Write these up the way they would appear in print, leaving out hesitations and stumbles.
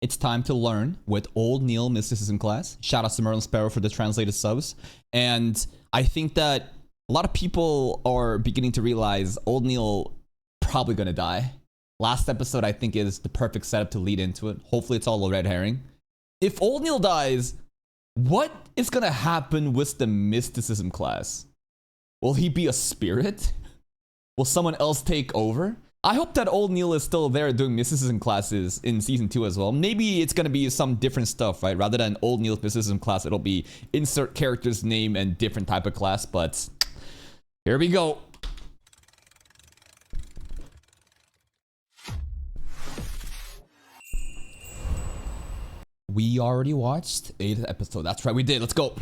it's time to learn with Old Neil Mysticism class. Shout out to Merlin Sparrow for the translated subs. And I think that a lot of people are beginning to realize Old Neil probably gonna die. Last episode, I think, is the perfect setup to lead into it. Hopefully it's all a red herring. If Old Neil dies, what is gonna happen with the Mysticism class? Will he be a spirit? Will someone else take over? I hope that Old Neil is still there doing Mysticism classes in Season 2 as well. Maybe it's gonna be some different stuff, right? Rather than Old Neil's Mysticism class, it'll be insert character's name and different type of class, but here we go. We already watched 8th episode. That's right, we did. Let's go.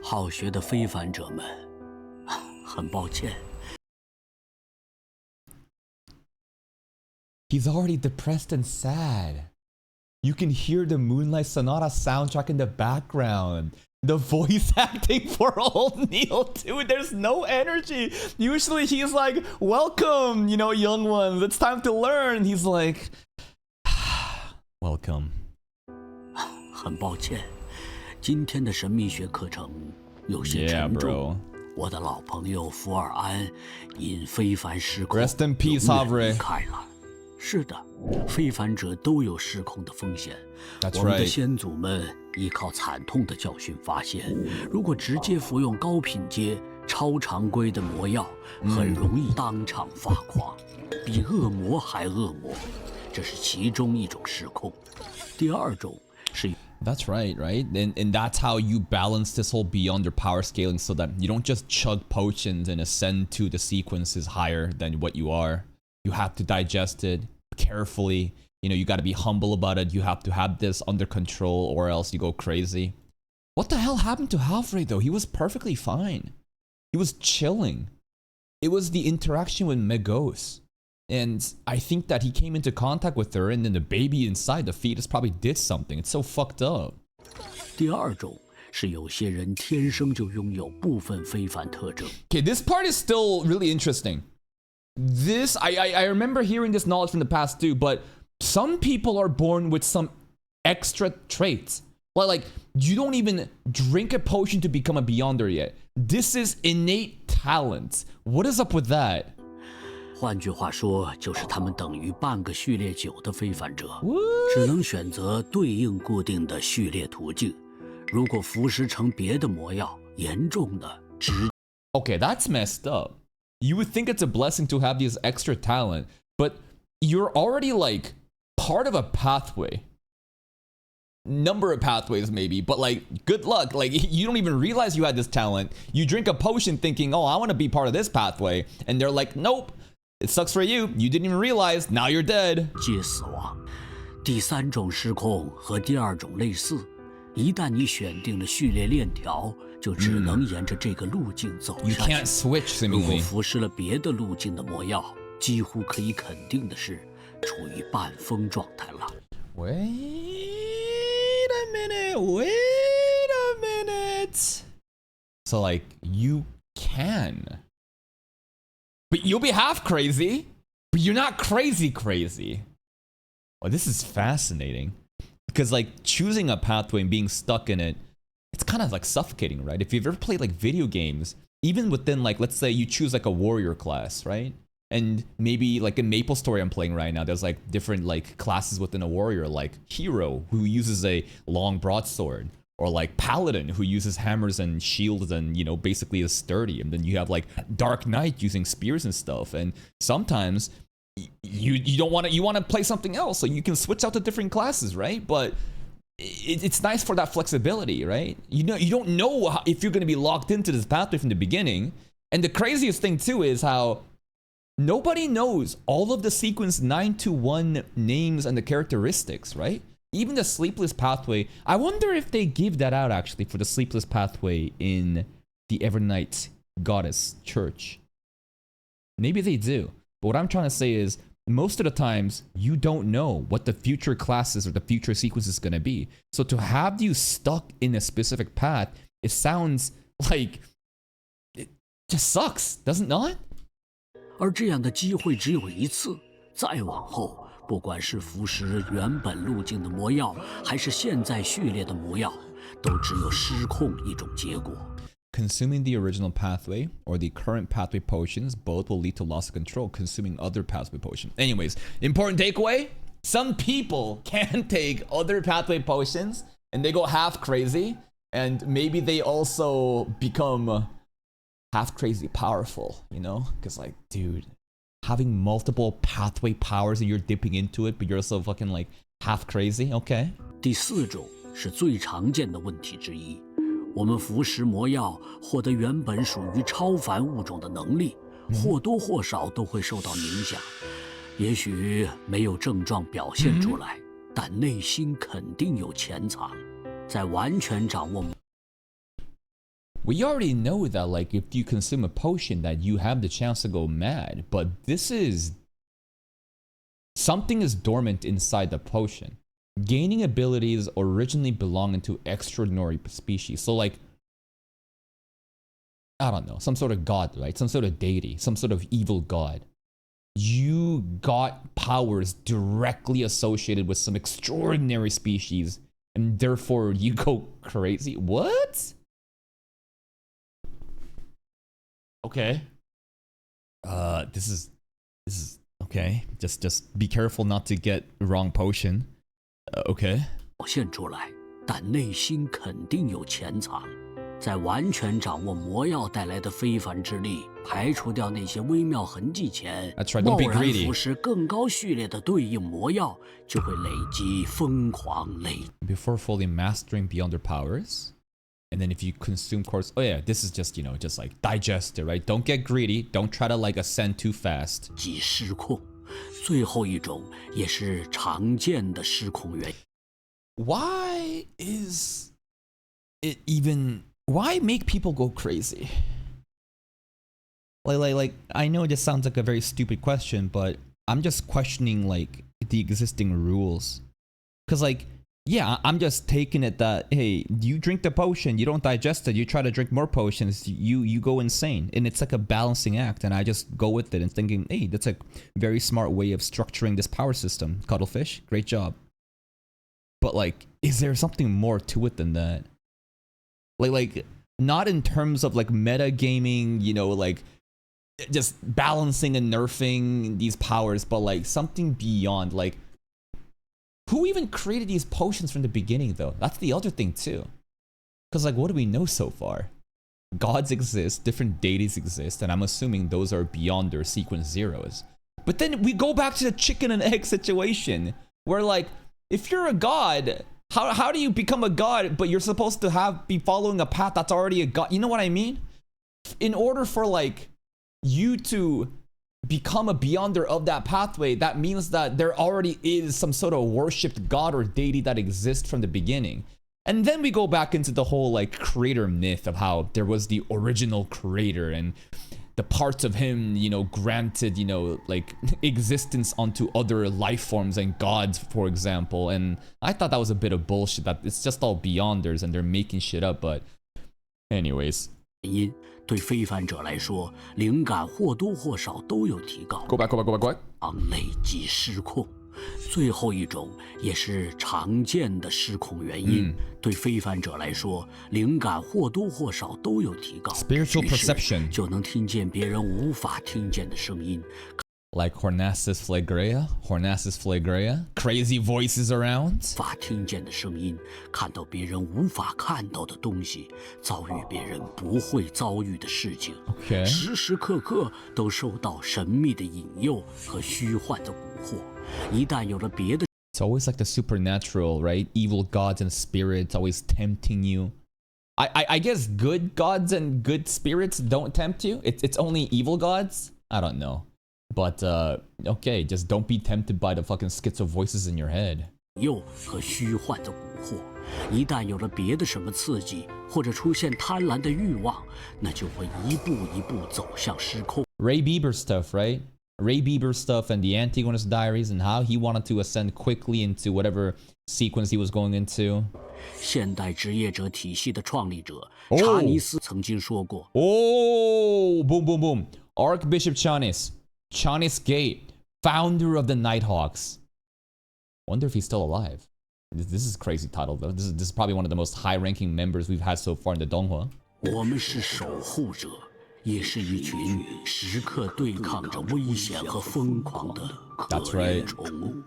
好学的非凡者们，很抱歉。 He's already depressed and sad. You can hear the Moonlight Sonata soundtrack in the background. The voice acting for Old Neil too. There's no energy. Usually he's like, welcome, you know, young ones. It's time to learn. He's like, welcome. 很抱歉，今天的神秘学课程有些沉重。我的老朋友福尔安因非凡失控 Rest in peace, Havre. 离开了。是的，非凡者都有失控的风险。 That's 我们的 right. 先祖们依靠惨痛的教训发现，如果直接服用高品阶、超常规的魔药，很容易当场发狂，比恶魔还恶魔。这是其中一种失控。第二种是。 That's right, right? And that's how you balance this whole beyond your power scaling so that you don't just chug potions and ascend to the sequences higher than what you are. You have to digest it carefully. You know, you got to be humble about it. You have to have this under control or else you go crazy. What the hell happened to Halfrey though? He was perfectly fine. He was chilling. It was the interaction with Megos. And I think that he came into contact with her and then the baby inside the fetus probably did something. It's so fucked up. 第二种是有些人天生就拥有部分非凡特征。 Okay, this part is still really interesting. This, I remember hearing this knowledge from the past too, but some people are born with some extra traits. Like, you don't even drink a potion to become a Beyonder yet. This is innate talent. What is up with that? 换句话说，就是他们等于半个序列9的非凡者，只能选择对应固定的序列途径。如果服食成别的魔药，严重的直。Okay, that's messed up. You would think it's a blessing to have this extra talent, but you're already like part of a pathway. Number of pathways maybe, but like good luck. Like you don't even realize you had this talent. You drink a potion thinking, oh, I want to be part of this pathway. And they're like, nope. It sucks for you. You didn't even realize. Now you're dead. 皆死亡。第三种失控和第二种类似，一旦你选定了序列链条，就只能沿着这个路径走 You 下去。 can't switch 如果 seemingly. 服食了别的路径的魔药，几乎可以肯定的是，处于半疯状态了。 Wait a minute. Wait a minute. So like you can. But you'll be half crazy, but you're not crazy crazy. Well, this is fascinating because like choosing a pathway and being stuck in it, it's kind of like suffocating, right? If you've ever played like video games, even within like, let's say you choose like a warrior class, right? And maybe like in Maple Story I'm playing right now, there's like different like classes within a warrior, like hero who uses a long broadsword, or like paladin who uses hammers and shields and, you know, basically is sturdy. And then you have like Dark Knight using spears and stuff. And sometimes you don't want to, you want to play something else, so you can switch out to different classes, right? But it's nice for that flexibility, right? You know, you don't know if you're going to be locked into this pathway from the beginning. And the craziest thing too is how nobody knows all of the sequence 9-1 names and the characteristics, right? Even the Sleepless Pathway, I wonder if they give that out actually for the Sleepless Pathway in the Evernight Goddess Church. Maybe they do. But what I'm trying to say is, most of the times, you don't know what the future classes or the future sequence is going to be. So to have you stuck in a specific path, it sounds like it just sucks, does it not? 而这样的机会只有一次，再往后不管是腐蚀原本路径的魔药，还是现在序列的魔药，都只有失控一种结果。Consuming the original pathway or the current pathway potions, both will lead to loss of control. Consuming other pathway potions. Anyways, important takeaway. Some people can take other pathway potions and they go half crazy. And maybe they also become half crazy powerful, you know? Because like, dude, having multiple pathway powers and you're dipping into it, but you're also fucking like half crazy, okay? 第4种是最常见的问题之一。我们服食魔药，获得原本属于超凡物种的能力，或多或少都会受到影响。也许没有症状表现出来，但内心肯定有潜藏。在完全掌握。We already know that, like, if you consume a potion, that you have the chance to go mad. But this is something is dormant inside the potion. Gaining abilities originally belonging to extraordinary species. So, like, I don't know, some sort of god, right? Some sort of deity, some sort of evil god. You got powers directly associated with some extraordinary species, and therefore you go crazy. What? Okay. This is okay. Just be careful not to get wrong potion. Okay. 表现出来，但内心肯定有潜藏。在完全掌握魔药带来的非凡之力，排除掉那些微妙痕迹前， That's right, don't be 贸然 greedy. 服食更高序列的对应魔药，就会累积疯狂累。Before fully mastering beyond their powers. And then if you consume course, oh yeah, this is just, you know, just like digest it, right? Don't get greedy. Don't try to like ascend too fast. 即失控，最后一种也是常见的失控原因。Why is it even? Why make people go crazy? Like, I know this sounds like a very stupid question, but I'm just questioning like the existing rules. Cause like, yeah, I'm just taking it that, hey, you drink the potion, you don't digest it, you try to drink more potions, you go insane. And it's like a balancing act, and I just go with it and thinking, hey, that's a very smart way of structuring this power system. Cuttlefish, great job. But like, is there something more to it than that? Like not in terms of like meta gaming, you know, like just balancing and nerfing these powers, but like something beyond. Like, who even created these potions from the beginning, though? That's the other thing too. Because like, what do we know so far? Gods exist, different deities exist, and I'm assuming those are beyond their sequence zeros. But then we go back to the chicken and egg situation, where like, if you're a god, how do you become a god, but you're supposed to be following a path that's already a god? You know what I mean? In order for like you to become a beyonder of that pathway, that means that there already is some sort of worshipped god or deity that exists from the beginning. And then we go back into the whole like creator myth of how there was the original creator and the parts of him, you know, granted, you know, like existence onto other life forms and gods, for example. And I thought that was a bit of bullshit, that it's just all beyonders and they're making shit up. But anyways. 因对非凡者来说，灵感或多或少都有提高。Go back. 累积失控，最后一种也是常见的失控原因。对非凡者来说，灵感或多或少都有提高。Spiritual perception 就能听见别人无法听见的声音。Like Hornassus flagrea, crazy voices around. 法听见的声音，看到别人无法看到的东西，遭遇别人不会遭遇的事情。Okay. 时时刻刻都受到神秘的引诱和虚幻的蛊惑。一旦有了别的， It's always like the supernatural, right? Evil gods and spirits always tempting you. I guess good gods and good spirits don't tempt you. It's only evil gods? I don't know. But, okay, just don't be tempted by the fucking schizo voices in your head. 诱和虚幻的蛊惑，一旦有了别的什么刺激，或者出现贪婪的欲望，那就会一步一步走向失控。 Ray Bieber stuff, right? Ray Bieber stuff and the Antigonus Diaries and how he wanted to ascend quickly into whatever sequence he was going into. 现代职业者体系的创立者查尼斯曾经说过 Oh, boom. Archbishop Chanis Gate, founder of the Nighthawks. Wonder if he's still alive. This is a crazy title though. This is probably one of the most high-ranking members we've had so far in the Donghua. 我们是守护者，也是一群时刻对抗着危险和疯狂的可 That's 怜 right. 宠物。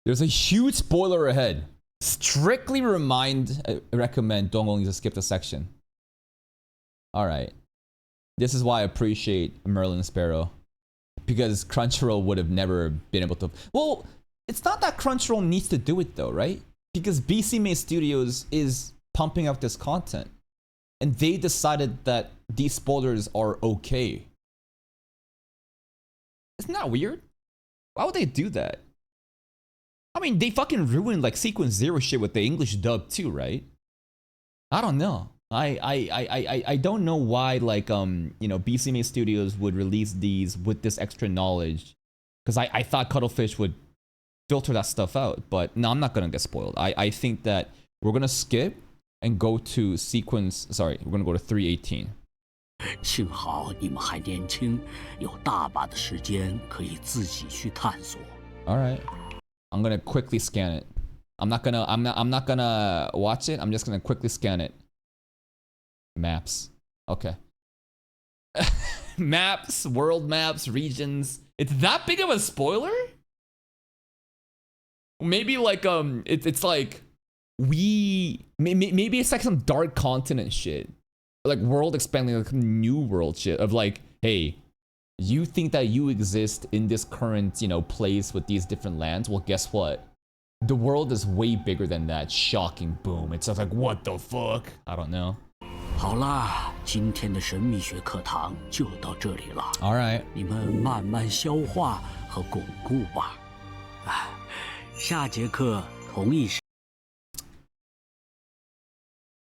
There's a huge spoiler ahead. Strictly recommend don't only just skip the section. Alright. This is why I appreciate Merlin Sparrow. Because Crunchyroll would have never been able to... Well, it's not that Crunchyroll needs to do it though, right? Because BC Made Studios is pumping out this content. And they decided that these spoilers are okay. Isn't that weird? Why would they do that? I mean, they fucking ruined like Sequence Zero shit with the English dub too, right? I don't know. I don't know why like you know BC Made Studios would release these with this extra knowledge, because I thought Cuttlefish would filter that stuff out, but no, I'm not gonna get spoiled. I think that we're gonna skip and go to sequence. Sorry, we're gonna go to 318. 幸好你们还年轻，有大把的时间可以自己去探索。 All right, I'm gonna quickly scan it. I'm not gonna watch it. I'm just gonna quickly scan it. Maps. Okay. Maps, world maps, regions. It's that big of a spoiler? Maybe like it's like maybe it's like some dark continent shit. Like world expanding, like new world shit of like, hey, you think that you exist in this current, you know, place with these different lands? Well, guess what? The world is way bigger than that. Shocking, boom. It's just like, what the fuck? I don't know. 好啦，今天的神秘学课堂就到这里了。 All right. 你们慢慢消化和巩固吧。哎，下节课同一时。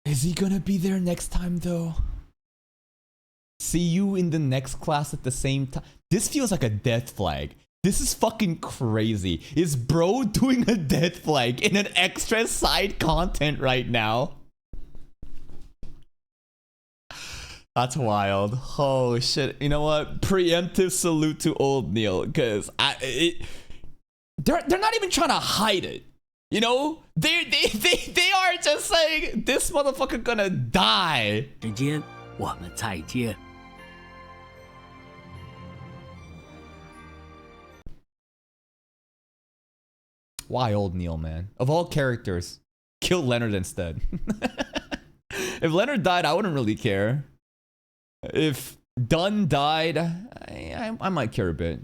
Is he gonna be there next time though? See you in the next class at the same time. This feels like a death flag. This is fucking crazy. Is bro doing a death flag in an extra side content right now? That's wild. Oh shit. You know what? Preemptive salute to old Neil, because they're not even trying to hide it. You know? They are just saying this motherfucker gonna die. 时间，我们再见。 Why old Neil, man? Of all characters, kill Leonard instead. If Leonard died, I wouldn't really care. If Dunn died, I might care a bit.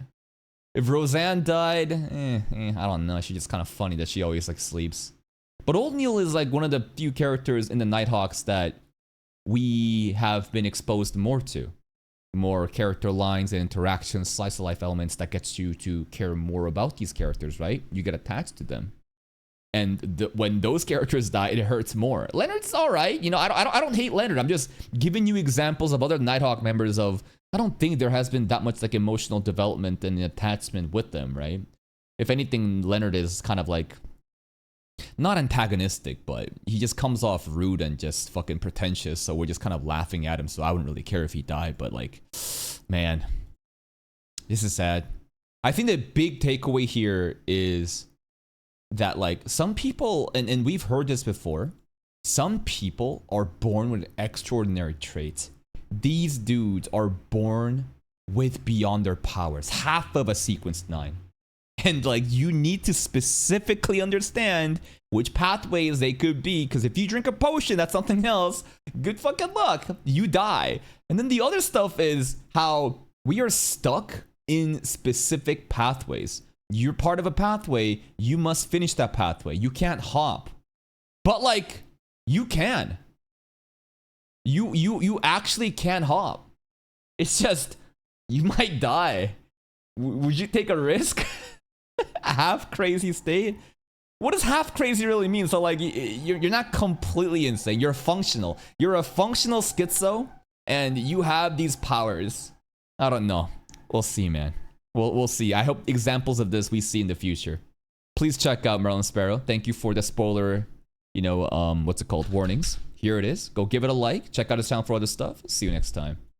If Roseanne died, I don't know. She's just kind of funny that she always like sleeps. But old Neil is like one of the few characters in the Nighthawks that we have been exposed more to. More character lines and interactions, slice of life elements that gets you to care more about these characters, right? You get attached to them. And when those characters die, it hurts more. Leonard's all right. You know, I don't hate Leonard. I'm just giving you examples of other Nighthawk members of, I don't think there has been that much like emotional development and attachment with them, right? If anything, Leonard is kind of like, not antagonistic, but he just comes off rude and just fucking pretentious. So we're just kind of laughing at him. So I wouldn't really care if he died, but like, man, this is sad. I think the big takeaway here is that like some people, and we've heard this before, some people are born with extraordinary traits. These dudes are born with beyond their powers, half of a sequence 9. And like you need to specifically understand which pathways they could be, because if you drink a potion, that's something else. Good fucking luck, you die. And then the other stuff is how we are stuck in specific pathways. You're part of a pathway, you must finish that pathway. You can't hop. But like, you can. You actually can hop. It's just, you might die. Would you take a risk? Half crazy state? What does half crazy really mean? So like, you're not completely insane. You're functional. You're a functional schizo, and you have these powers. I don't know. We'll see, man. We'll see. I hope examples of this we see in the future. Please check out Merlin Sparrow. Thank you for the spoiler, you know, what's it called? Warnings. Here it is. Go give it a like. Check out his channel for other stuff. See you next time.